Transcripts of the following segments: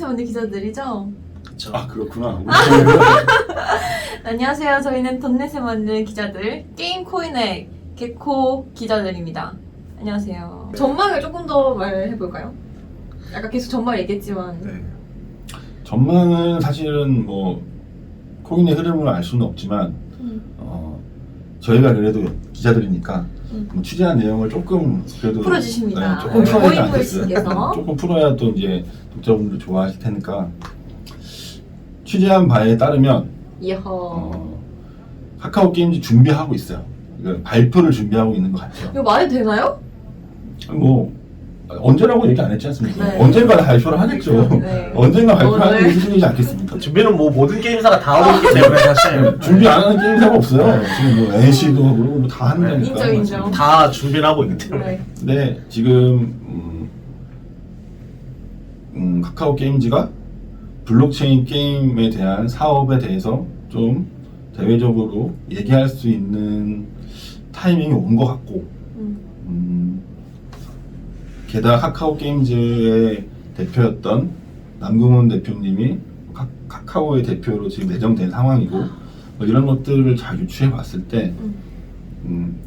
던넷에만 있는 기자들이죠? 그쵸. 아 그렇구나. 안녕하세요. 저희는 던넷에만 있는 기자들 게임 코인의 개코 기자들입니다. 안녕하세요. 전망을 조금 더 말해볼까요? 아까 계속 전망 얘기했지만 네. 전망은 사실은 뭐 코인의 흐름을 알 수는 없지만 저희가 그래도 기자들이니까 뭐 취재한 내용을 조금 그래도 풀어주십니다. 네, 조금 풀어야 되지 않겠어요? 고인물씨께서. 조금 풀어야 또 이제 독자분들 좋아하실 테니까 취재한 바에 따르면 이허. 카카오 게임즈 준비하고 있어요. 그러니까 발표를 준비하고 있는 것 같아요. 이거 말이 되나요? 뭐 언제라고 얘기 안 했지 않습니까? 네. 언젠가 발표를 하겠죠. 네. 언젠가 발표하는 네. 수준이지 않겠습니까? 준비는 뭐 모든 게임사가 다 하고 있기 때문에 사실 준비 안 하는 게임사가 없어요. 지금 뭐 NC도 그러고 다 한다니까. 인정. 다 준비를 하고 있기 때문에. 네. 근데 지금 카카오 게임즈가 블록체인 게임에 대한 사업에 대해서 좀 대외적으로 얘기할 수 있는 타이밍이 온 것 같고 게다가 카카오 게임즈의 대표였던 남궁훈 대표님이 카카오의 대표로 지금 내정된 상황이고 뭐 이런 것들을 잘 유추해 봤을 때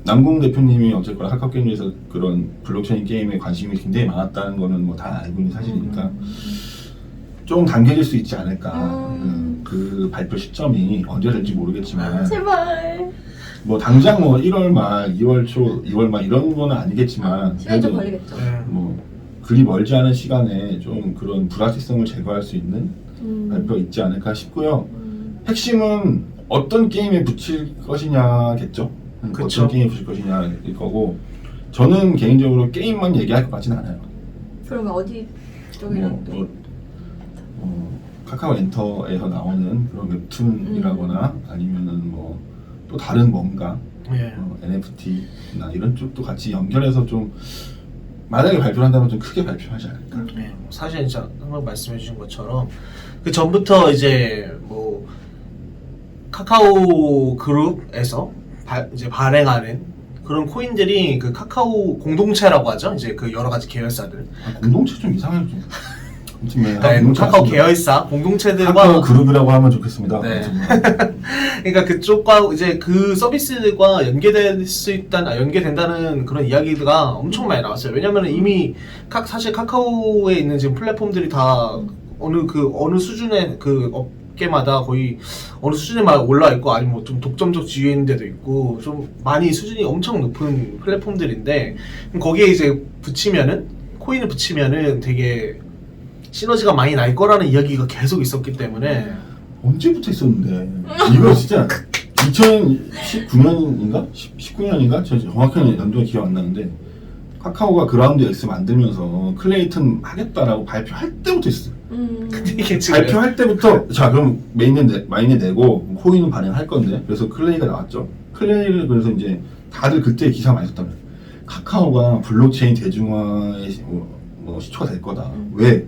남궁 대표님이 어쨌거나 카카오 게임즈에서 그런 블록체인 게임에 관심이 굉장히 많았다는 거는 뭐 다 알고 있는 사실이니까 좀 당겨질 수 있지 않을까. 그 발표 시점이 언제 될지 모르겠지만 제발. 뭐 당장 뭐 1월 말, 2월 초, 2월 말 이런 거는 아니겠지만 시간이 좀 그래도 걸리겠죠. 뭐 그리 멀지 않은 시간에 좀 그런 불확실성을 제거할 수 있는 발표가 있지 않을까 싶고요. 핵심은 어떤 게임에 붙일 것이냐겠죠. 그쵸. 어떤 게임에 붙일 것이냐일 거고 저는 개인적으로 게임만 얘기할 것 같지는 않아요. 그러면 어디 쪽이랑 또? 카카오 엔터에서 나오는 그런 웹툰이라거나 아니면은 뭐 또 다른 뭔가 예. NFT나 이런 쪽도 같이 연결해서 좀 만약에 발표를 한다면 좀 크게 발표하지 않을까. 네, 뭐 사실 진짜 한번 말씀해 주신 것처럼 그 전부터 이제 뭐 카카오 그룹에서 이제 발행하는 그런 코인들이 그 카카오 공동체라고 하죠. 이제 그 여러 가지 계열사들. 공동체 좀 이상해요. 좀. 아무튼 뭐 네, 공동체 카카오 같습니다. 계열사 공동체들과 카카오 그룹이라고 하면 좋겠습니다. 네. 아무튼 뭐. 그러니까 그쪽과 이제 그 서비스들과 연계된다는 그런 이야기가 엄청 많이 나왔어요. 왜냐면 이미 사실 카카오에 있는 지금 플랫폼들이 다 어느 수준의 그 업계마다 거의 어느 수준에 올라 있고 아니면 뭐 좀 독점적 지위에 있는 데도 있고 좀 많이 수준이 엄청 높은 플랫폼들인데 거기에 이제 코인을 붙이면은 되게 시너지가 많이 날 거라는 이야기가 계속 있었기 때문에 언제부터 있었는데 이거 진짜 2019년인가? 19년인가? 저 정확한 연도가 기억 안 나는데 카카오가 그라운드 X 만들면서 클레이튼 하겠다라고 발표할 때부터 있었어요. 근데 이게 지금 발표할 때부터 자 그럼 마인넷 내고 코인은 발행할 건데 그래서 클레이가 나왔죠. 클레이를 그래서 이제 다들 그때 기사 많이 썼다면 카카오가 블록체인 대중화의 뭐 시초가 될 거다. 왜?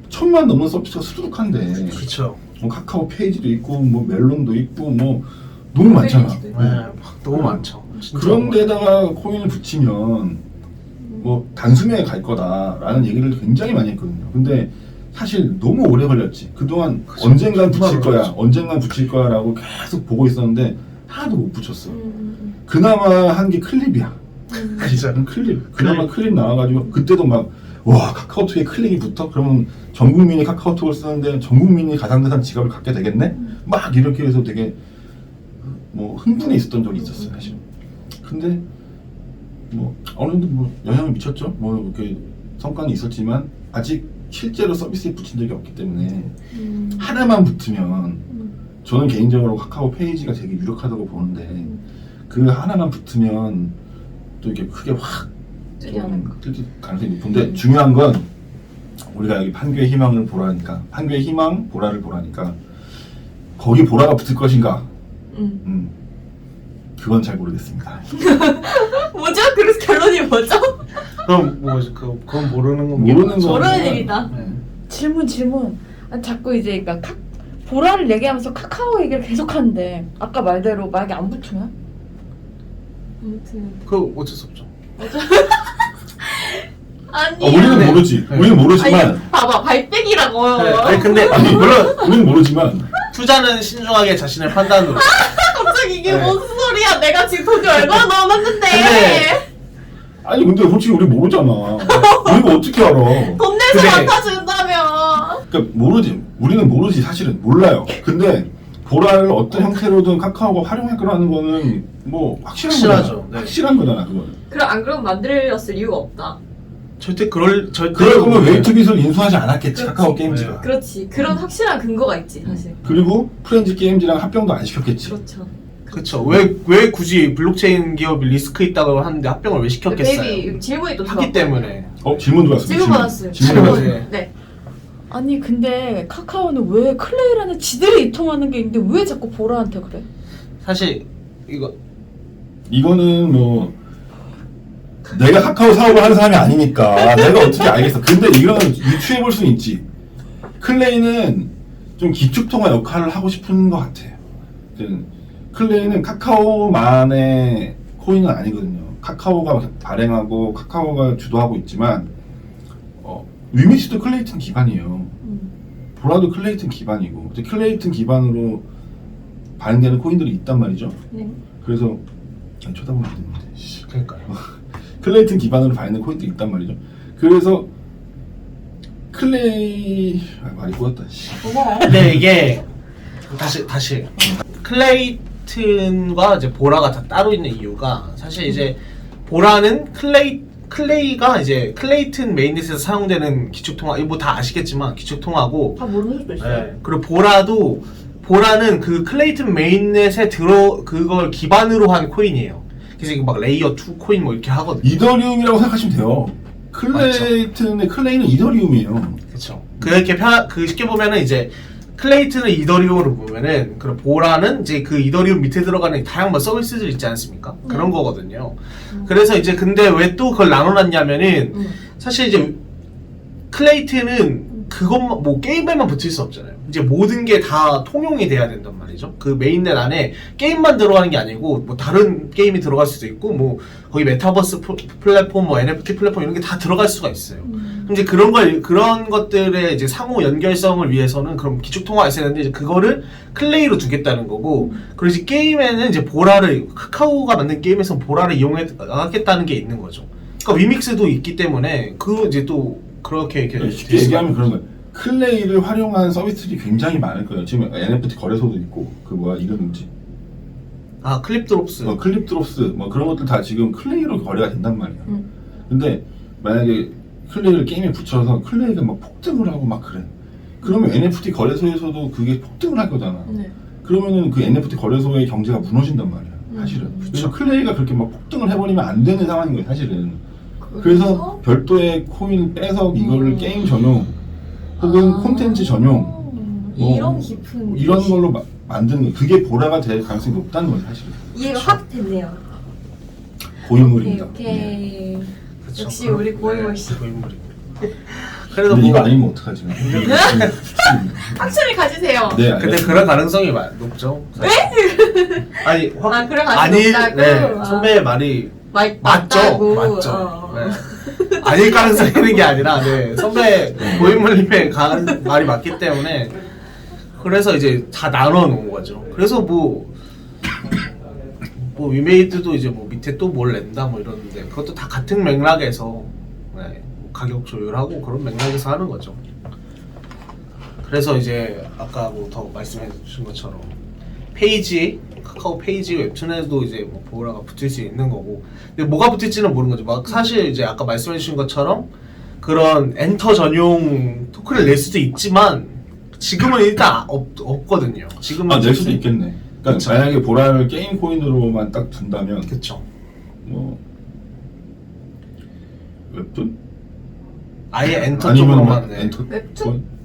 1000만 넘는 서비스가 수두룩한데 그렇죠. 뭐 카카오 페이지도 있고 뭐 멜론도 있고 뭐 너무 많잖아. 네, 너무 많죠. 진짜 그런데다가 코인을 붙이면 뭐 단숨에 갈 거다라는 얘기를 굉장히 많이 했거든요. 근데 사실 너무 오래 걸렸지. 그동안 그쵸. 언젠간 붙일 거야, 그쵸. 언젠간 붙일 거야라고 계속 보고 있었는데 하나도 못 붙였어. 그나마 한 게 클립이야. 진짜. 클립. 그나마 클립 나와가지고 그때도 막 와 카카오톡에 클릭이 붙어? 그러면 전 국민이 카카오톡을 쓰는데 전 국민이 가상자산 지갑을 갖게 되겠네? 막 이렇게 해서 되게 뭐 흥분해 있었던 적이 있었어요 사실. 근데 뭐 어느 정도 뭐 영향을 미쳤죠. 뭐 이렇게 성과는 있었지만 아직 실제로 서비스에 붙인 적이 없기 때문에 하나만 붙으면 저는 개인적으로 카카오 페이지가 되게 유력하다고 보는데 그 하나만 붙으면 또 이게 크게 확 뜰 가능성이 높은데 중요한 건 우리가 여기 판교의 희망을 보라니까 판교의 희망 보라를 보라니까 거기 보라가 붙을 것인가 그건 잘 모르겠습니다. 뭐죠? 그래서 결론이 뭐죠? 그럼 그건 모르는 건 모르는 거 모르는 일이다. 네. 질문. 아니, 자꾸 이제 그러니까 보라를 얘기하면서 카카오 얘기를 계속하는데 아까 말대로 만약에 안 붙으면? 아무튼 그 어쩔 수 없죠. 아니야. 우리는 네. 모르지. 네. 우리는 모르지만 아니, 봐봐, 발빼기라고요. 네, 아니 근데 아니 물론 우리는 모르지만 투자는 신중하게 자신의 판단으로. 갑자기 이게 네. 무슨 소리야? 내가 지금 돈이 얼마나 넣어놨는데. 근데- 아니 근데 솔직히 우리 모르잖아. 우리가 어떻게 알아? 돈 내서 근데- 맡아준다며. 그러니까 모르지. 우리는 모르지 사실은 몰라요. 근데 보라를 어떤 형태로든 카카오가 활용할 거라는 거는 뭐 확실하죠. 거잖아. 네. 확실한 거잖아 그거는. 그럼 안 그러면 만들었을 이유가 없다. 절대 그럴 네. 거면 웨이트빗을 인수하지 않았겠지 그렇지. 카카오 게임즈가. 네. 그렇지. 그런 확실한 근거가 있지, 사실. 그리고 프렌즈 게임즈랑 합병도 안 시켰겠지. 그렇죠. 그쵸. 왜 굳이 블록체인 기업이 리스크 있다고 하는데 합병을 왜 시켰겠어요? 베이비 질문이 또 하기 들어왔고요. 때문에. 질문 들어왔습니다. 질문 받았어요. 질문 질문. 받았어요. 네. 아니 근데 카카오는 왜 클레이라는 지들이 이통하는 게 있는데 왜 자꾸 보라한테 그래? 사실 이거 이거는 뭐 내가 카카오 사업을 하는 사람이 아니니까 내가 어떻게 알겠어. 근데 이건 유추해 볼 수는 있지. 클레이는 좀 기축통화 역할을 하고 싶은 것 같아. 클레이는 카카오만의 코인은 아니거든요. 카카오가 발행하고 카카오가 주도하고 있지만 위미스도 클레이튼 기반이에요. 보라도 클레이튼 기반이고 클레이튼 기반으로 발행되는 코인들이 있단 말이죠. 네. 그래서 아니, 쳐다보면 안 되는데. 씨. 그러니까요. 클레이튼 기반으로 발행된 코인들이 있단 말이죠. 그래서 클레이 말이 꼬였다. 씨. 근데 이게 다시 클레이튼과 이제 보라가 다 따로 있는 이유가 사실 이제 보라는 클레이가 이제 클레이튼 메인넷에서 사용되는 기축통화 이거 뭐 다 아시겠지만 기축통화고 다 모르는 수도 있어요. 네. 그리고 보라는 그 클레이튼 메인넷에 그걸 기반으로 한 코인이에요. 그래서 이거 막 레이어 2 코인 뭐 이렇게 하거든요. 이더리움이라고 생각하시면 돼요. 클레이는 이더리움이에요. 그렇죠. 그렇게 쉽게 보면은 이제 클레이튼을 이더리움으로 보면은 그 보라는 이제 그 이더리움 밑에 들어가는 다양한 서비스들 있지 않습니까? 그런 거거든요. 그래서 이제 근데 왜 또 그걸 나눠놨냐면은 사실 이제 클레이튼은 그것만 뭐 게임에만 붙일 수 없잖아요. 이제 모든 게 다 통용이 돼야 된단 말이죠. 그 메인넷 안에 게임만 들어가는 게 아니고 뭐 다른 게임이 들어갈 수도 있고 뭐 거기 메타버스 플랫폼 뭐 NFT 플랫폼 이런 게 다 들어갈 수가 있어요. 그럼 이제 그런 것들의 이제 상호 연결성을 위해서는 그럼 기축 통화가 있어야 되는데 이제 그거를 클레이로 두겠다는 거고 그리고 이제 게임에는 이제 보라를 카카오가 만든 게임에서 보라를 이용해 나가겠다는 게 있는 거죠. 그러니까 위믹스도 있기 때문에 그 이제 또 그렇게 이렇게 쉽게 얘기하면 그런 거예요. 클레이를 활용한 서비스들이 굉장히 많을 거예요. 지금 NFT 거래소도 있고 그 뭐야 이름 뭐지? 클립드롭스 클립드롭스 뭐 그런 것들 다 지금 클레이로 거래가 된단 말이야. 근데 만약에 클레이를 게임에 붙여서 클레이가 막 폭등을 하고 막 그래. 그러면 NFT 거래소에서도 그게 폭등을 할 거잖아. 네. 그러면은 그 NFT 거래소의 경제가 무너진단 말이야. 사실은. 그래서 클레이가 그렇게 막 폭등을 해버리면 안 되는 상황인 거예요. 사실은. 그래서 별도의 코인 빼서 이거를 게임 전용 혹은 콘텐츠 전용 뭐 이런 깊은 이런 걸로 만드는 거. 그게 보라가 될 가능성이 높다는 거예요. 사실은. 이해가 확 됐네요. 고인물입니다. 오케이. 그쵸. 역시 우리 고인물 씨. 고인물입니다. 그래서 근데 뭐 이거 아니면 어떡하지? 확신을 가지세요. 네, 근데 알겠습니다. 그럴 가능성이 높죠. 네? 아니 그럴 가능성이 높다고? 네, 선배의 말이 맞죠. 맞다고. 맞죠. 네. 아닐 가능성이 있는 게 아니라 네, 선배 고인물님의 말이 맞기 때문에 그래서 이제 다 나눠 놓은 거죠. 그래서 뭐 위메이드도 이제 뭐 밑에 또 뭘 낸다 뭐 이러는데 그것도 다 같은 맥락에서 네, 가격 조율하고 그런 맥락에서 하는 거죠. 그래서 이제 아까 뭐 더 말씀해 주신 것처럼 카카오 페이지 웹툰에도 이제 뭐 보라가 붙을 수 있는 거고 근데 뭐가 붙을지는 모르는 거죠. 막 사실 이제 아까 말씀해 주신 것처럼 그런 엔터 전용 토큰을 낼 수도 있지만 지금은 일단 없거든요. 지금은 낼 수도 있겠네. 그러니까 그쵸. 만약에 보라를 게임 코인으로만 딱 둔다면 그쵸. 뭐 웹툰? 아예 엔터 아니면 쪽으로만 네. 웹툰?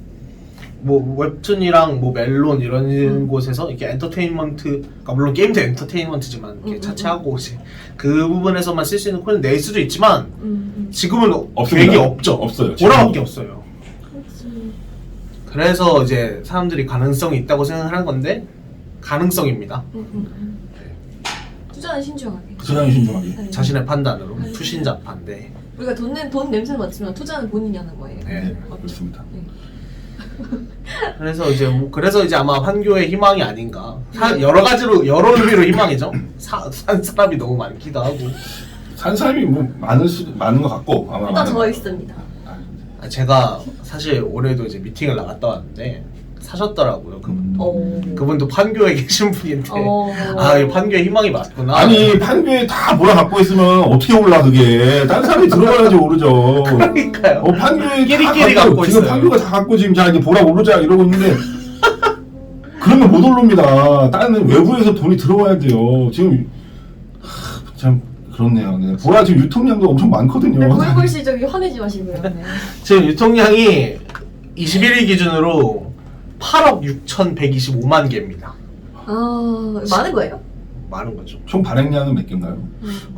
뭐 웹툰이랑 뭐 멜론 이런 곳에서 이렇게 엔터테인먼트, 그러니까 물론 게임도 엔터테인먼트지만 이렇게 자체하고 이제 그 부분에서만 쓸 수 있는 코인을 낼 수도 있지만 지금은 없습니다. 계획이 없죠. 없어요. 보라밖에 없어요. 그래서 이제 사람들이 가능성이 있다고 생각하는 건데 가능성입니다. 투자는 신중하게. 투자는 신중하게. 네. 자신의 판단으로 투신자 반대. 우리가 돈 냄새 맡지만 투자는 본인이 하는 거예요. 네, 맞죠? 그렇습니다. 네. 그래서 이제 아마 판교의 희망이 아닌가. 여러 가지로 여러 의미로 희망이죠. 산 사람이 너무 많기도 하고. 산 사람이 뭐 많은 것 같고 아마 일단 저 있습니다. 제가 사실 올해도 이제 미팅을 나갔다 왔는데 사셨더라고요. 그분도 판교에 계신 분인데 이 판교의 희망이 맞구나. 아니 판교에 다 뭐라 갖고 있으면 어떻게 올라 그게 딴 사람이 들어가야지 오르죠. 그러니까요. 판교에 끼리끼리 다 갖고 지금 있어요. 판교가 다 갖고 지금 자 이제 보라 오르자 이러고 있는데 그러면 못 오릅니다. 다른 외부에서 돈이 들어와야 돼요. 지금 참 그렇네요. 네. 보라 지금 유통량도 엄청 많거든요. 네, 골골씨 저기 화내지 마시고요. 네. 지금 유통량이 21일 기준으로 8억 6,125만 개입니다. 많은 거예요? 많은 거죠. 총 발행량은 몇 개인가요?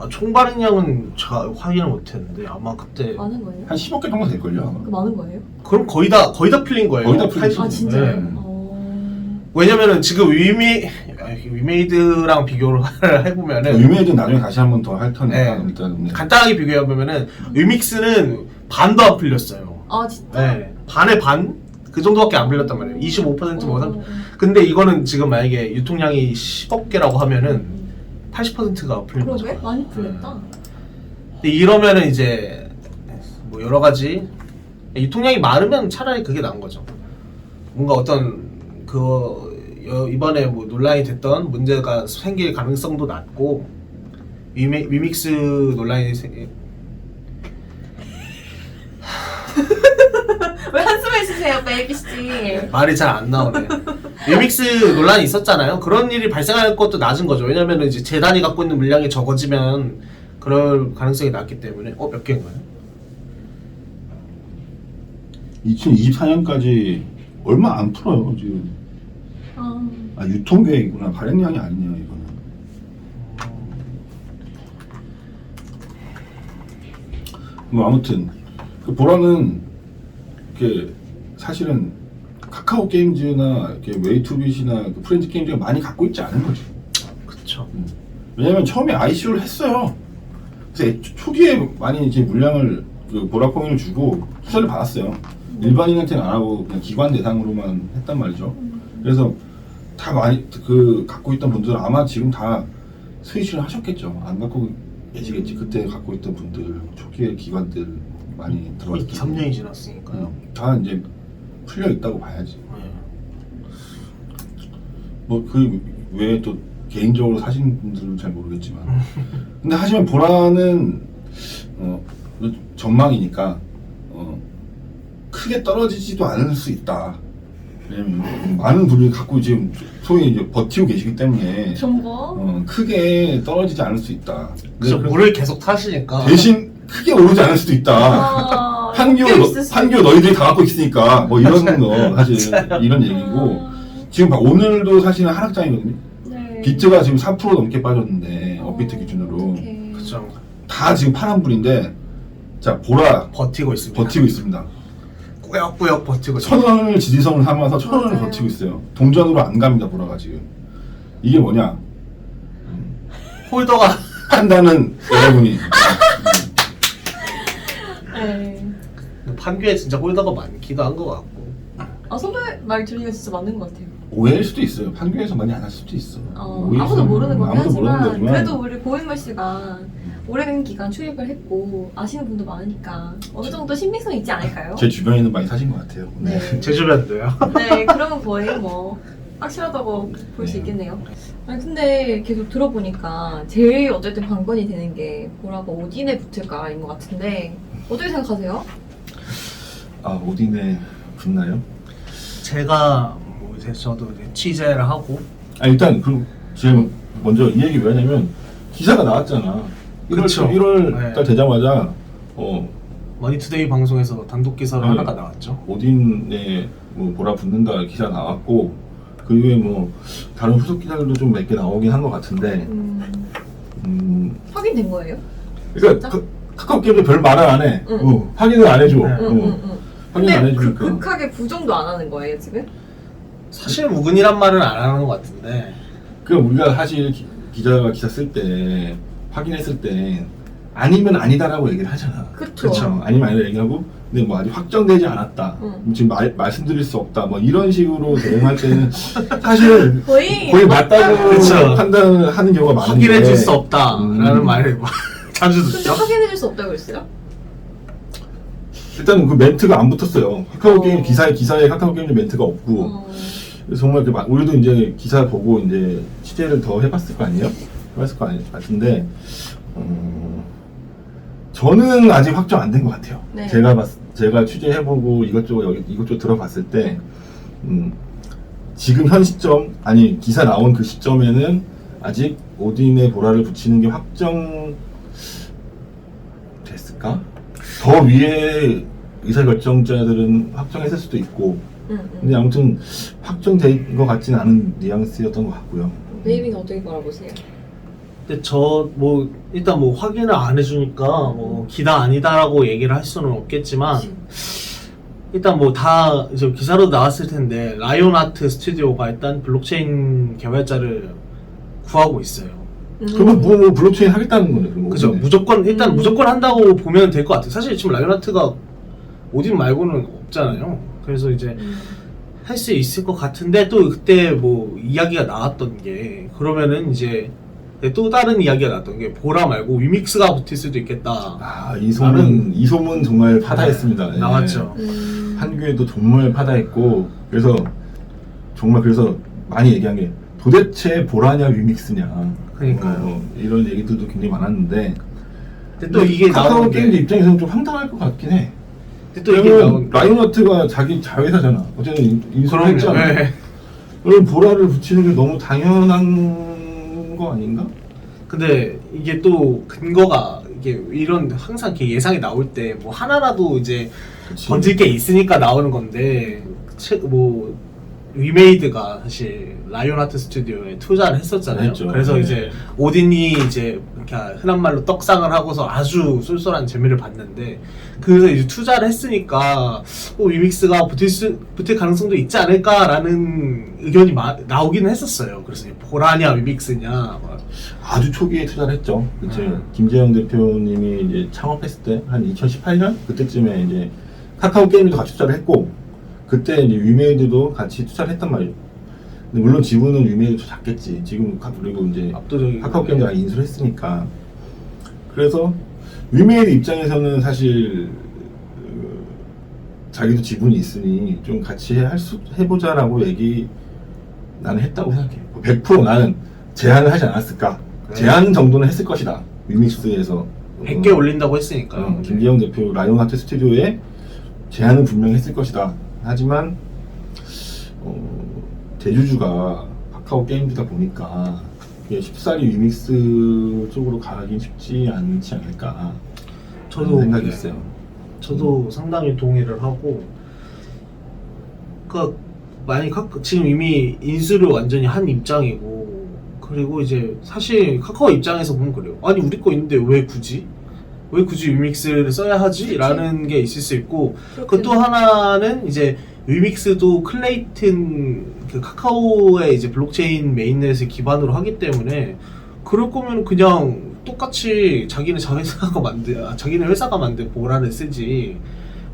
총 발행량은 제가 확인을 못했는데 아마 그때 많은 거예요? 한 10억 개 정도 될걸요. 아마. 그 많은 거예요? 그럼 거의 다 풀린 거예요. 거의 다 풀리죠. 아 진짜요? 네. 왜냐면은 지금 위메이드랑 비교를 해보면은 유명해진 나중에 다시 한 번 더 할 터니까 네. 일단 네. 간단하게 비교해보면은 위믹스는 반도 안 풀렸어요. 아 진짜? 네, 반의 반? 그 정도밖에 안 풀렸단 말이에요. 25% 뭐 30%. 어. 근데 이거는 지금 만약에 유통량이 10억 개라고 하면은 80%가 풀린 거죠. 그러게? 많이 풀렸다. 근데 이러면은 이제 뭐 여러 가지 유통량이 많으면 차라리 그게 나은 거죠. 뭔가 어떤 이번에 뭐 논란이 됐던 문제가 생길 가능성도 낮고 위믹스 논란이 왜 한숨을 쉬세요, 베이비씨? 말이 잘 안 나오네. 위믹스 논란이 있었잖아요. 그런 일이 발생할 것도 낮은 거죠. 왜냐면 이제 재단이 갖고 있는 물량이 적어지면 그럴 가능성이 낮기 때문에 몇 개인가요? 2024년까지 얼마 안 풀어요 지금. 유통 계획이구나. 발행량이 아니네요 이거는. 뭐 아무튼 그 보라는 이렇게 사실은 카카오 게임즈나 이렇게 웨이투빗이나 그 프렌즈 게임즈가 많이 갖고 있지 않은 거죠. 그쵸. 왜냐면 처음에 ICO를 했어요. 그래서 초기에 많이 이제 물량을 그 보라코인을 주고 투자를 받았어요. 일반인한테는 안 하고 그냥 기관 대상으로만 했단 말이죠. 그래서 다 많이 갖고 있던 분들은 아마 지금 다 스위치를 하셨겠죠. 안 갖고 계시겠지. 그때 갖고 있던 분들 초기에 기관들 많이 들어왔을 3년이 지났으니까요. 다 이제 풀려 있다고 봐야지. 네. 뭐 그 외에 또 개인적으로 사신 분들은 잘 모르겠지만 근데 하지만 보라는 전망이니까 크게 떨어지지도 않을 수 있다. 왜냐면 많은 분이 갖고 지금 소위 이제 버티고 계시기 때문에 정보? 크게 떨어지지 않을 수 있다. 그래서 물을 계속 타시니까 대신 크게 오르지 않을 수도 있다. 판교 너희들이 다 갖고 있으니까 뭐 이런 거 사실 이런 얘기고 지금 오늘도 사실은 하락장이거든요. 네. 비트가 지금 4% 넘게 빠졌는데 업비트 기준으로 그쵸. 다 지금 파란불인데 자 보라 버티고 있습니다. 버티고 있습니다. 꾸역꾸역 버티고 있습니다. 1,000원을 지지선을 삼아서 1,000원을 맞아요. 버티고 있어요. 동전으로 안 갑니다 보라가 지금. 이게 뭐냐? 홀더가 판단은 여러분이. 네. 판교에 진짜 홀더가 많기도 한 것 같고. 선배 말 들으니까 진짜 맞는 것 같아요. 오해일 수도 있어요. 판교에서 많이 안 할 수도 있어. 오해일 아무도 수는 모르는 거긴 아무도 모르는 하지만 거지만 그래도 우리 고인물 씨가 오랜 기간 출입을 했고 아시는 분도 많으니까 어느 정도 신빙성이 있지 않을까요? 제 주변에는 많이 사신 것 같아요. 네. 네. 제 주변도요. 네, 그러면 거의 뭐 확실하다고 볼 수 네. 있겠네요. 아니 근데 계속 들어보니까 제일 어쨌든 관건이 되는 게 보라가 오딘에 붙을까인 것 같은데 어떻게 생각하세요? 오딘에 붙나요? 제가 뭐 이제 저도 이제 취재를 하고 일단 그럼 지금 먼저 이 얘기 왜 하냐면 기사가 나왔잖아. 1월 그쵸. 1월 네. 달 되자마자 머니투데이 방송에서 단독 기사로 네. 하나가 나왔죠. 오딘에 뭐 보라 붙는다 기사 나왔고 그 이후에 뭐 다른 후속 기사들도 좀 몇 개 나오긴 한 것 같은데 확인된 거예요? 그러니까 카카오 게임도 별 말을 안 해. 응. 확인을 안 해줘. 네. 확인 안 근데 해주니까. 극하게 부정도 안 하는 거예요 지금? 사실 무근이란 말은 안 하는 것 같은데. 그 우리가 사실 기자가 기사 쓸 때 확인했을 때 아니면 아니다라고 얘기를 하잖아. 그쵸. 그렇죠. 아니면 아니다 얘기하고, 근데 뭐 아직 확정되지 않았다. 지금 말씀드릴 수 없다. 뭐 이런 식으로 대응할 때는 사실은 거의 맞다고 그쵸. 판단을 하는 경우가 많은데 확인해줄 수 없다라는 말을 자주 근데 듣죠. 확인해줄 수 없다고 그랬어요? 일단 그 멘트가 안 붙었어요. 카카오 게임 기사에 카카오 게임 멘트가 없고. 그래서 정말 우리도 이제 기사 보고 이제 취재를 더 해봤을 거 아니에요? 해봤을 거 같은데, 저는 아직 확정 안 된 것 같아요. 네. 제가 취재해보고 이것저것 들어봤을 때, 지금 현 시점, 아니, 기사 나온 그 시점에는 아직 오딘의 보라를 붙이는 게 확정 됐을까? 더 위에 의사결정자들은 확정했을 수도 있고, 근데 아무튼 확정된 것 같지는 않은 뉘앙스였던 것 같고요. 네이밍 어떻게 바라보세요? 근데 저 뭐 일단 뭐 확인을 안 해주니까 뭐 기다 아니다라고 얘기를 할 수는 없겠지만 일단 뭐 다 이제 기사로 나왔을 텐데 라이온하트 스튜디오가 일단 블록체인 개발자를 구하고 있어요. 그러면 뭐 블록체인 하겠다는 거네. 그런 그죠? 거네. 무조건 한다고 보면 될 것 같아요. 사실 지금 라이온하트가 오딘 말고는 없잖아요. 그래서 이제 할 수 있을 것 같은데 또 그때 뭐 이야기가 나왔던 게 그러면은 이제 또 다른 이야기가 나왔던 게 보라 말고 위믹스가 붙을 수도 있겠다. 아, 이 소문 정말 파다했습니다. 예. 나왔죠. 한교에도 정말 파다했고, 그래서 많이 얘기한 게 도대체 보라냐 위믹스냐. 그러니까요. 이런 얘기들도 굉장히 많았는데, 근데 또 이게 카카오 나오는데 게임즈 입장에서는 좀 황당할 것 같긴 해. 근데 또 이게 왜냐면 나오는 라이온하트가 자기 자회사잖아. 어쨌든 인수를 했잖아. 네. 그럼 보라를 붙이는 게 너무 당연한 거 아닌가? 근데 이게 또 근거가 이게 이런 항상 이렇게 예상이 나올 때 뭐 하나라도 이제 그치. 건질 게 있으니까 나오는 건데 뭐 위메이드가 사실 라이온하트 스튜디오에 투자를 했었잖아요. 했죠. 그래서 네. 이제 오딘이 이제 이렇게 흔한 말로 떡상을 하고서 아주 쏠쏠한 재미를 봤는데 그래서 이제 투자를 했으니까 위믹스가 붙을 가능성도 있지 않을까라는 의견이 나오기는 했었어요. 그래서 보라냐 위믹스냐 막. 아주 초기에 투자를 했죠. 그때 김재영 대표님이 이제 창업했을 때 한 2018년 그때쯤에 이제 카카오 게임도 같이 투자를 했고, 그때 이제 위메이드도 같이 투자를 했단 말이에요. 근데 물론 지분은 위메이드 더 작겠지. 지금 그리고 이제 압도적인 카카오 게임도 인수를 했으니까. 그래서 위메이드 입장에서는 사실 자기도 지분이 있으니 좀 같이 해보자라고 나는 했다고 생각해. 100% 나는 제안을 하지 않았을까. 네. 제안 정도는 했을 것이다. 위믹스에서 100개 올린다고 했으니까요. 김재영 대표 라이온하트 스튜디오에 제안은 분명히 했을 것이다. 하지만 대주주가 카카오 게임즈다 보니까 이게 쉽사리 위믹스 쪽으로 가긴 쉽지 않지 않을까. 저도 생각이 네. 있어요. 저도 상당히 동의를 하고, 그러니까 만약 지금 이미 인수를 완전히 한 입장이고, 그리고 이제 사실 카카오 입장에서 보면 그래요. 아니 우리 거 있는데 왜 굳이 위믹스를 써야 하지? 라는 게 있을 수 있고, 그 또 하나는 이제 위믹스도 클레이튼 그 카카오의 이제 블록체인 메인넷을 기반으로 하기 때문에 그럴 거면 그냥 똑같이 자기네 회사가 만든 보라를 쓰지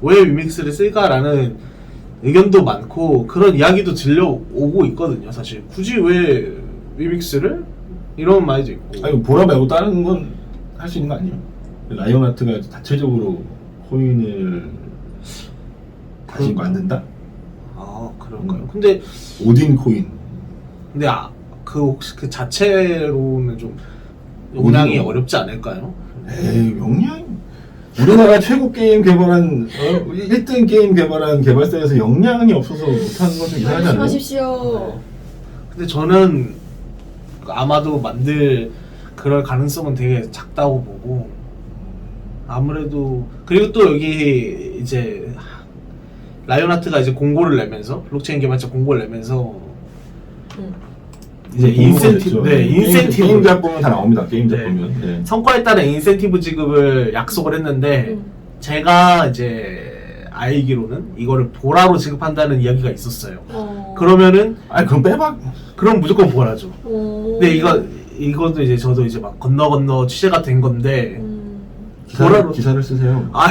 왜 위믹스를 쓸까라는 의견도 많고 그런 이야기도 들려오고 있거든요. 사실 굳이 왜 위믹스를? 이런 말도 있고. 아니 보라 말고 다른 건 할 수 있는 거 아니에요? 라이온하트가 자체적으로 코인을 다시 만든다? 아 그런가요? 근데 오딘 코인. 근데 혹시 그 자체로는 좀 용량이 오딘. 어렵지 않을까요? 에이, 용량? 우리나라 최고 게임 개발한 1등 게임 개발한 개발사에서 역량이 없어서 못하는 건 좀 이상하지 않아요? 말씀하십시오. 근데 저는 아마도 만들 그럴 가능성은 되게 작다고 보고, 아무래도 그리고 또 여기 이제 라이온하트가 이제 공고를 내면서 블록체인 개발자 공고를 내면서 이제 인센티브 게임 잡보면 다 나옵니다. 게임 네. 잡보면. 네. 성과에 따른 인센티브 지급을 약속을 했는데 제가 이제 알기로는 이거를 보라로 지급한다는 이야기가 있었어요. 그러면은 아니 그럼 빼박. 그럼 무조건 보라죠. 근데 이것도 이제 저도 이제 막 건너 취재가 된 건데 보라로 기사를 쓰세요. 아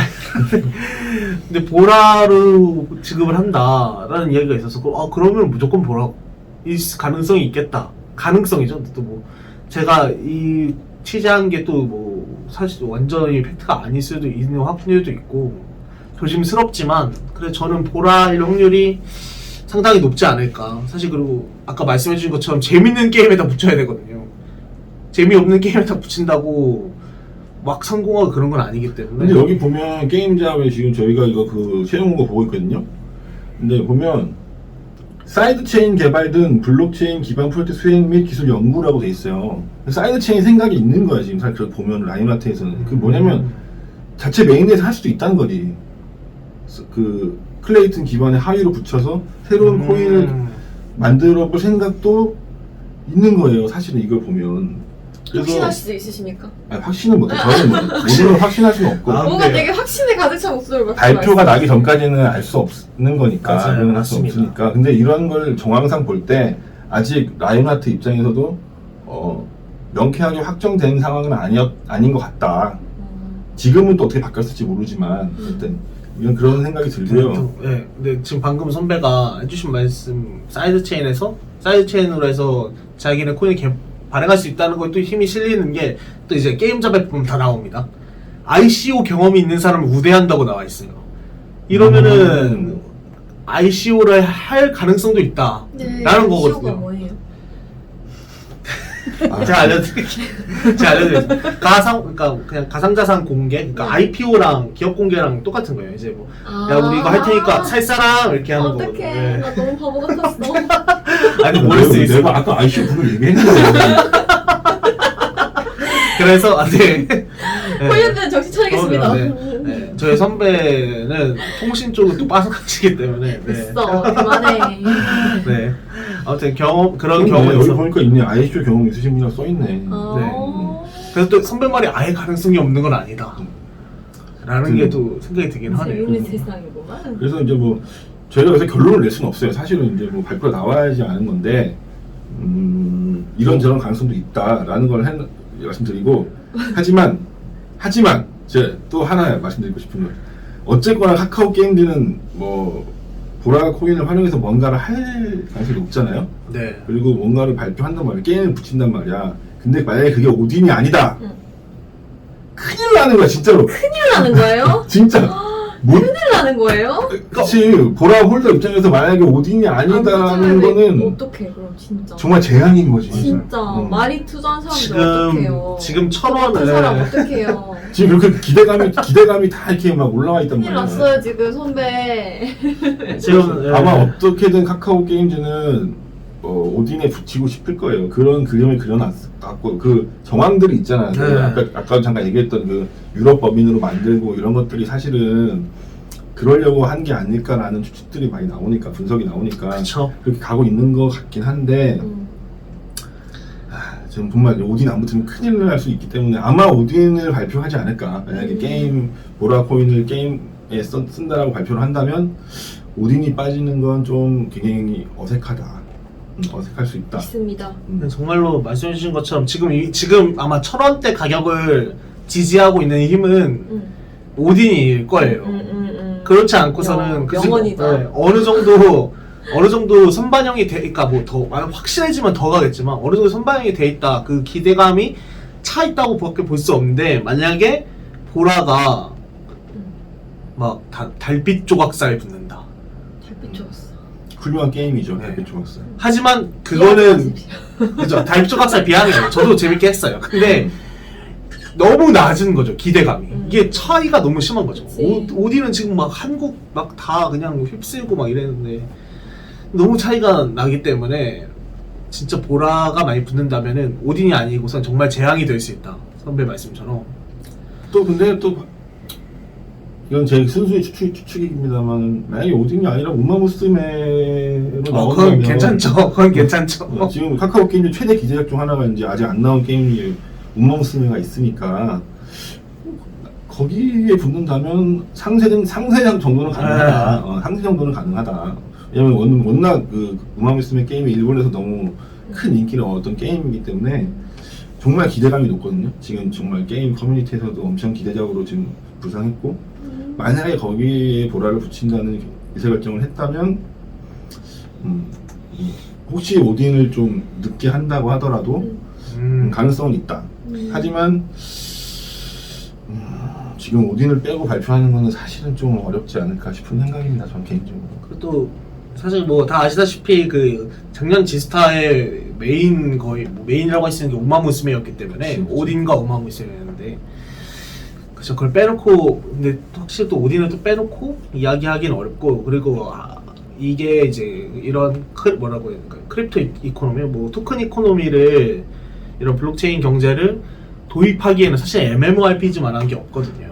근데 보라로 지급을 한다라는 이야기가 있어서 그러면 무조건 보라 이 가능성이 있겠다. 가능성이죠. 근데 또 뭐 제가 이 취재한 게 또 뭐 사실 완전히 팩트가 아닐 수도 있는 확률도 있고 조심스럽지만 그래 저는 보라일 확률이 상당히 높지 않을까. 사실 그리고 아까 말씀해주신 것처럼 재밌는 게임에다 붙여야 되거든요. 재미없는 게임에다 붙인다고 막 성공하고 그런 건 아니기 때문에. 근데 여기 보면 게임잡에 지금 저희가 이거 그 채용한 거 보고 있거든요. 근데 보면 사이드체인 개발 등 블록체인 기반 프로젝트 수행 및 기술 연구라고 돼 있어요. 사이드체인 생각이 있는 거야 지금 사실 그걸 보면 라인아트에서는. 그 뭐냐면 자체 메인에서 할 수도 있다는 거지. 그 클레이튼 기반의 하위로 붙여서 새로운 코인을 만들어 볼 생각도 있는 거예요. 사실은 이걸 보면. 확신할 수도 있으십니까? 아니, 확신은 못해. 저는 모든 걸 확신할 수는 없고. 뭔가 네. 되게 확신에 가득 찬 목소리를 발표가 나기 전까지는 알 수 없는 거니까. 맞아요. 그건 할 수 맞습니다. 없으니까. 근데 이런 걸 정황상 볼 때 아직 라인하트 입장에서도 명쾌하게 확정된 상황은 아닌 것 같다. 지금은 또 어떻게 바뀌었을지 모르지만 어쨌든 이런 그런 생각이 들고요. 네, 근데 지금 방금 선배가 해주신 말씀 사이드체인으로 해서 자기네 코인을 발행할 수 있다는 거에 또 힘이 실리는 게 또 이제 게임잡에 보면 다 나옵니다. ICO 경험이 있는 사람을 우대한다고 나와 있어요. 이러면은 ICO를 할 가능성도 있다. 라는 거거든요. 뭐예요? 제가 알려드릴게요. 그러니까 그냥 가상자산 공개, 그러니까 IPO랑 기업 공개랑 똑같은 거예요. 이제 뭐, 야, 우리 이거 할 테니까 살 사람 이렇게 하는 거거든요. 어떡해. 네. 나 너무 바보 같았어. 아니, 모를 수 있어. 내가 아까 ICO 분을 얘기했는데. 그래서, 네. 홀렸는 정신 차리겠습니다. 네. 저희 선배는 통신 쪽은 또 빠삭하시기 때문에. 네. 됐어. 그만해. 네. 아무튼 그런 여기 경험에서. 보니까 있네. ICO 경험 있으신 분이라 써있네. 그래서 또 선배 말이 아예 가능성이 없는 건 아니다. 라는 게 또 생각이 들긴 하네요. 재밌는 세상이구만. 그래서 이제 뭐 저희가 여기서 결론을 낼 수는 없어요. 사실은 이제 뭐 발표가 나와야지 아는 건데 이런저런 가능성도 있다라는 걸 말씀드리고 하지만 제가 또 하나 말씀드리고 싶은 건 어쨌거나 카카오 게임즈는 뭐 보라 코인을 활용해서 뭔가를 할 가능성이 높잖아요. 네. 그리고 뭔가를 발표한단 말이야. 게임을 붙인단 말이야. 근데 만약에 그게 오딘이 아니다. 큰일 나는 거야 진짜로. 큰일 나는 거예요? 진짜. 큰일 나는 거예요? 그치. 보라 홀더 입장에서 만약에 오딘이 아니다라는 거는 어떡해 그럼 진짜. 정말 재앙인 거지. 진짜 많이 투자한 사람들 어떡해요. 지금 그 사람 1,000원을 어떡해요. 지금 그렇게 기대감이 다 이렇게 막 올라와 있단 큰일 말이야. 났어요 지금 선배. 지금 아마 어떻게든 카카오 게임즈는 오딘에 붙이고 싶을 거예요. 그런 그림을 그려놨고 그 정황들이 있잖아요. 네. 아까 잠깐 얘기했던 그 유럽 법인으로 만들고 이런 것들이 사실은 그러려고 한 게 아닐까라는 추측들이 많이 나오니까 분석이 나오니까 그쵸. 그렇게 가고 있는 것 같긴 한데 지금 정말 오딘 안 붙으면 큰일 날 수 있기 때문에 아마 오딘을 발표하지 않을까. 만약에 게임 보라 코인을 게임에 쓴다라고 발표를 한다면 오딘이 빠지는 건 좀 굉장히 어색하다. 어색할 수 있다. 있습니다. 정말로 말씀해주신 것처럼 지금 아마 1,000원대 가격을 지지하고 있는 힘은 오딘일 거예요. 그렇지 않고서는 영원이다. 네, 어느 정도 선반영이 그러니까 뭐 더 확실해지면 더 가겠지만 어느 정도 선반영이 돼 있다. 그 기대감이 차 있다고 밖에 볼 수 없는데 만약에 보라가 막 달빛 조각살 붙는다. 달빛 줬어. 훌륭한 게임이죠. 네. 달빛 조각살. 하지만 그거는 그죠. 달빛 조각살 비하네요. 저도 재밌게 했어요. 근데 너무 낮은 거죠. 기대감이. 이게 차이가 너무 심한 거죠. 오디는 지금 막 한국 막 다 그냥 휩쓸고 막 이랬는데 너무 차이가 나기 때문에 진짜 보라가 많이 붙는다면은 오딘이 아니고선 정말 재앙이 될 수 있다. 선배 말씀처럼. 또 근데 또 이건 제 순수의 추측입니다만 만약에 오딘이 아니라 우마무스메로 나온다면 그건 괜찮죠. 그건 괜찮죠. 지금 카카오 게임 최대 기대작 중 하나가 이제 아직 안 나온 게임이 우마무스메가 있으니까 거기에 붙는다면 상세장 정도는 가능하다. 상세 정도는 가능하다. 왜냐면 워낙 그 우마무스메 게임이 일본에서 너무 큰 인기를 얻었던 게임이기 때문에 정말 기대감이 높거든요. 지금 정말 게임 커뮤니티에서도 엄청 기대적으로 지금 구상했고 만약에 거기에 보라를 붙인다는 의사결정을 했다면 혹시 오딘을 좀 늦게 한다고 하더라도 가능성은 있다. 하지만 지금 오딘을 빼고 발표하는 거는 사실은 좀 어렵지 않을까 싶은 생각입니다. 전 개인적으로. 그것도 사실 뭐 다 아시다시피 그 작년 지스타의 메인 거의 뭐 메인이라고 할 수 있는 게 우마무스메였기 때문에 그치. 오딘과 우마무스메였는데 그래서 그걸 빼놓고 근데 확실히 또 오딘을 또 빼놓고 이야기하기는 어렵고 그리고 이게 이제 이런 뭐라고 해야 될까 크립토 이코노미 뭐 토큰 이코노미를 이런 블록체인 경제를 도입하기에는 사실 MMORPG만 한 게 없거든요.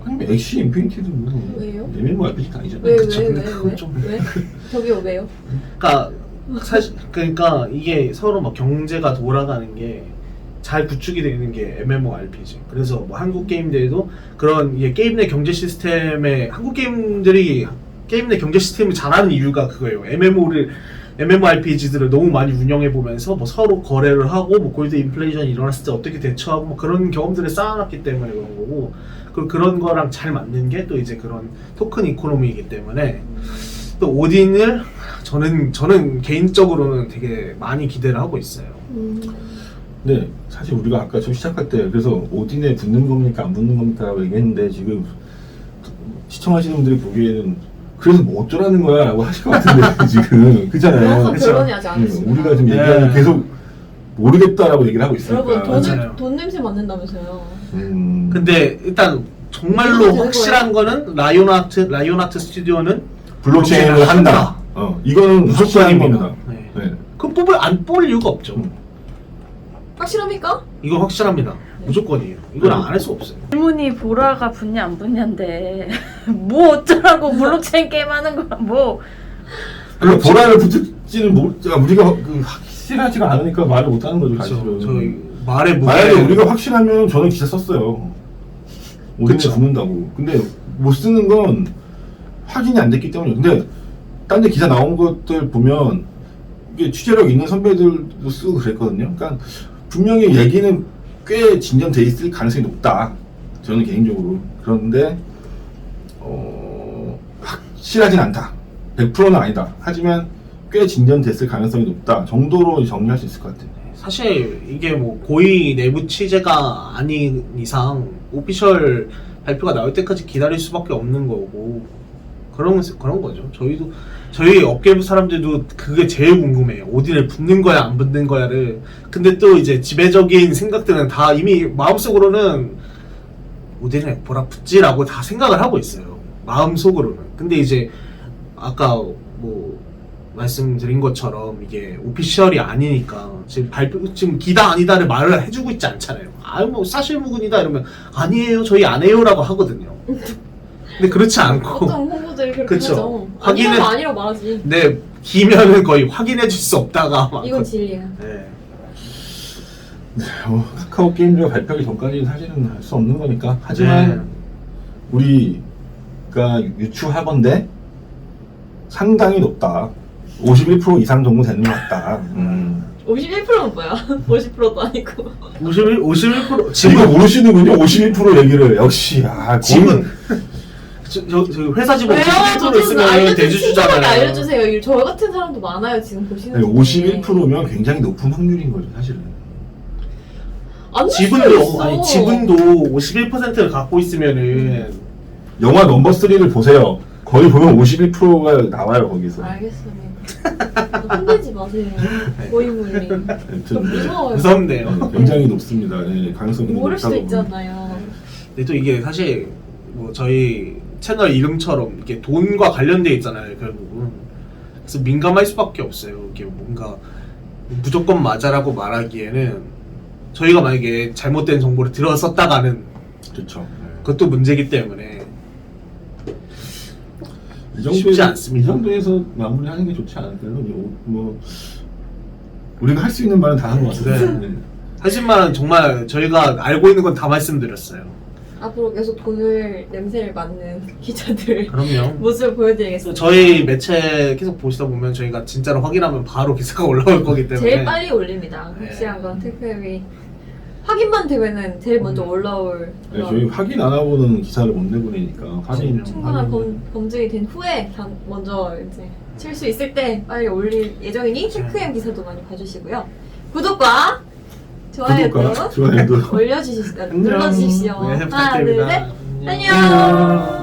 아니면 엑시 인피니티도 뭐 왜요? MMORPG가 아니잖아요. 왜, 그쵸. 왜, 근데 왜, 그건 왜? 좀- 왜? 저기요, 왜요? 그러니까 사실 그러니까 이게 서로 막 경제가 돌아가는 게 잘 구축이 되는 게 MMORPG. 그래서 뭐 한국 게임들도 그런 이게 게임 내 경제 시스템에 한국 게임들이 게임 내 경제 시스템을 잘하는 이유가 그거예요. MMORPG들을 너무 많이 운영해 보면서 뭐 서로 거래를 하고 뭐 골드 인플레이션이 일어났을 때 어떻게 대처하고 뭐 그런 경험들을 쌓아놨기 때문에 그런 거고 그리고 그런 거랑 잘 맞는 게 또 이제 그런 토큰 이코노미이기 때문에 또 오딘을 저는 개인적으로는 되게 많이 기대를 하고 있어요. 네, 사실 우리가 아까 좀 시작할 때 그래서 오딘에 붙는 겁니까 안 붙는 겁니까라고 얘기했는데 지금 시청하시는 분들이 보기에는 그래서 뭐 어쩌라는 거야 라고 하실 것 같은데 지금 그렇잖아요. 그래서 그쵸. 결론이 아직 안 했습니다. 우리가 지금 네. 얘기하는 계속 모르겠다라고 얘기를 하고 있으니까 여러분, 맞아요. 돈 냄새 맡는다면서요. 근데 일단 정말로 되는 확실한 거는 라이온하트 스튜디오는 블록체인을 한다. 이거는 무조건 하는 확실합니다. 겁니다. 네. 네. 그거 안 뽑을 이유가 없죠. 확실합니까? 이거 확실합니다. 무조건이에요. 이건 네. 안 할 수 없어요. 질문이 보라가 붙냐 안 붙냐인데 뭐 어쩌라고 블록체인 게임 하는 거야 뭐 그러니까 보라를 붙일지는 우리가 확실하지가 않으니까 말을 못 하는 거죠, 사실은. 그렇죠. 저희 말에 무게. 만약에 우리가 확실하면 저는 기사 썼어요. 오딘에 그쵸. 붙는다고. 근데 못 쓰는 건 확인이 안 됐기 때문이에요. 근데 딴 데 기사 나온 것들 보면 이게 취재력 있는 선배들도 쓰고 그랬거든요. 그러니까 분명히 얘기는 꽤 진전돼 있을 가능성이 높다. 저는 개인적으로. 그런데 확실하진 않다. 100%는 아니다. 하지만 꽤 진전됐을 가능성이 높다 정도로 정리할 수 있을 것 같아요. 사실 이게 뭐 고의 내부 취재가 아닌 이상 오피셜 발표가 나올 때까지 기다릴 수밖에 없는 거고 그런 거죠. 저희 업계부 사람들도 그게 제일 궁금해요. 오딘을 붙는 거야 안 붙는 거야를. 근데 또 이제 지배적인 생각들은 다 이미 마음속으로는 오딘에 보라 붙지라고 다 생각을 하고 있어요. 마음속으로는. 근데 이제 아까 뭐 말씀드린 것처럼 이게 오피셜이 아니니까 지금 기다 아니다를 말을 해주고 있지 않잖아요. 뭐 사실무근이다 이러면 아니에요 저희 안 해요라고 하거든요. 근데 그렇지 않고 어떤 홍보들이 그렇게 그쵸. 하죠. 확인은- 아니라고 아니라고 말하지. 네 기면은 거의 확인해 줄 수 없다가 막 이건 진리야. 네. 카카오 게임즈가 발표하기 전까지는 사실은 할 수 없는 거니까. 하지만 네. 우리가 유추하건대 상당히 높다. 51% 이상 정도 되는 것 같다. 51%는 뭐야? 50%도 아니고. 51% 이거 모르시는군요. 51% 얘기를 역시 지분 저 회사 지분 51% 있으면 대주주잖아요. 알려주세요. 저 같은 사람도 많아요 지금 보시는. 51%면 굉장히 높은 확률인 거죠, 사실은. 지분도 51%를 갖고 있으면은 영화 넘버 3를 보세요. 거기 보면 51%가 나와요, 거기서. 알겠어요. 혼내지 마세요. 고인물이. 아무튼 좀 무서워요. 무섭네요. 굉장히 높습니다. 네, 가능성이 모를 수도 높다고 있잖아요. 근데 또 이게 사실 뭐 저희 채널 이름처럼 이렇게 돈과 관련돼 있잖아요, 결국은. 그래서 민감할 수밖에 없어요. 이게 뭔가 무조건 맞아라고 말하기에는 저희가 만약에 잘못된 정보를 들었었다가는 그렇죠. 그것도 문제기 때문에 쉽지 않습니다. 이 정도에서 마무리하는 게 좋지 않을까요? 뭐 우리가 할 수 있는 말은 다 한 것 같아요. 네. 하지만 정말 저희가 알고 있는 건 다 말씀드렸어요. 앞으로 계속 돈을 냄새를 맡는 기자들 그럼요. 모습을 보여드리겠습니다. 저희 매체 계속 보시다 보면 저희가 진짜로 확인하면 바로 기사가 올라올 거기 때문에 제일 빨리 올립니다. 네. 확실한 건 특별히 확인만 되면은 제일 먼저 올라올 네, 저희 확인 안 하고는 기사를 못 내보내니까 확인 충분한 확인. 검증이 된 후에 먼저 이제 칠 수 있을 때 빨리 올릴 예정이니 체크엠 기사도 많이 봐주시고요. 구독과 좋아요도 구독과 좋아요도 눌러주십시오. 네, 하나, 둘, 셋. 부탁드립니다. 안녕.